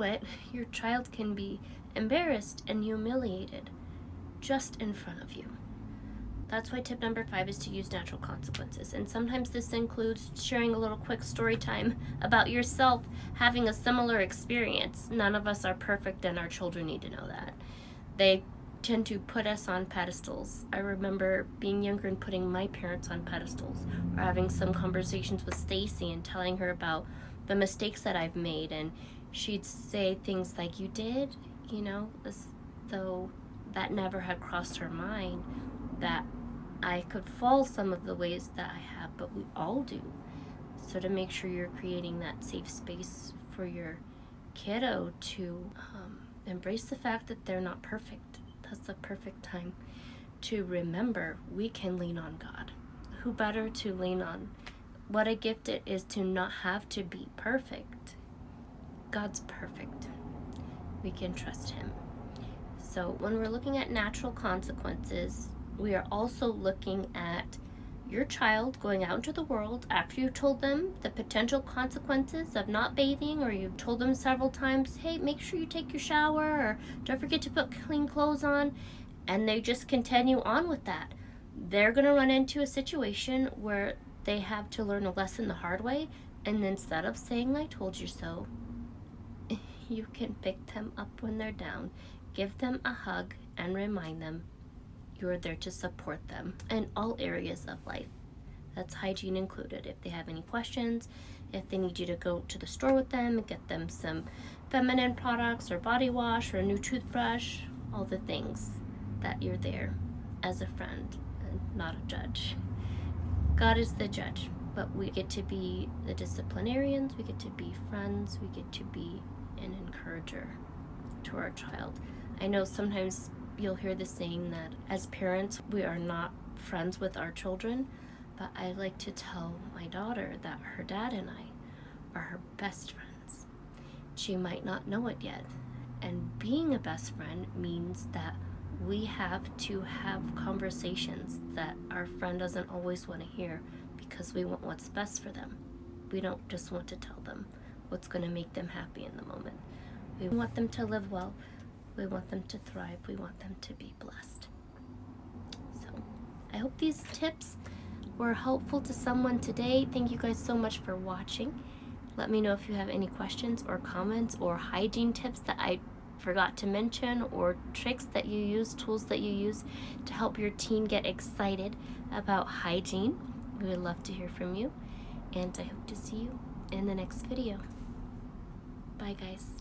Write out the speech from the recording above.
through it, your child can be embarrassed and humiliated just in front of you. That's why tip number 5 is to use natural consequences. And sometimes this includes sharing a little quick story time about yourself having a similar experience. None of us are perfect, and our children need to know that. They tend to put us on pedestals. I remember being younger and putting my parents on pedestals, or having some conversations with Stacy and telling her about the mistakes that I've made, and she'd say things like, "You did?" As though that never had crossed her mind that I could fall some of the ways that I have, but we all do. So to make sure you're creating that safe space for your kiddo to embrace the fact that they're not perfect. That's the perfect time to remember we can lean on God. Who better to lean on? What a gift it is to not have to be perfect. God's perfect. We can trust him. So when we're looking at natural consequences, we are also looking at your child going out into the world after you told them the potential consequences of not bathing, or you've told them several times, hey, make sure you take your shower, or don't forget to put clean clothes on, and they just continue on with that. They're going to run into a situation where they have to learn a lesson the hard way, and instead of saying, I told you so, you can pick them up when they're down, give them a hug, and remind them you're there to support them in all areas of life. That's hygiene included. If they have any questions, if they need you to go to the store with them and get them some feminine products or body wash or a new toothbrush, all the things, that you're there as a friend and not a judge. God is the judge, but we get to be the disciplinarians, we get to be friends, we get to be an encourager to our child. I know sometimes you'll hear the saying that as parents, we are not friends with our children, but I like to tell my daughter that her dad and I are her best friends. She might not know it yet, and being a best friend means that we have to have conversations that our friend doesn't always want to hear, because we want what's best for them. We don't just want to tell them what's going to make them happy in the moment. We want them to live well. We want them to thrive. We want them to be blessed. So I hope these tips were helpful to someone today. Thank you guys so much for watching. Let me know if you have any questions or comments or hygiene tips that I forgot to mention, or tricks that you use, tools that you use to help your teen get excited about hygiene. We would love to hear from you, and I hope to see you in the next video. Bye guys.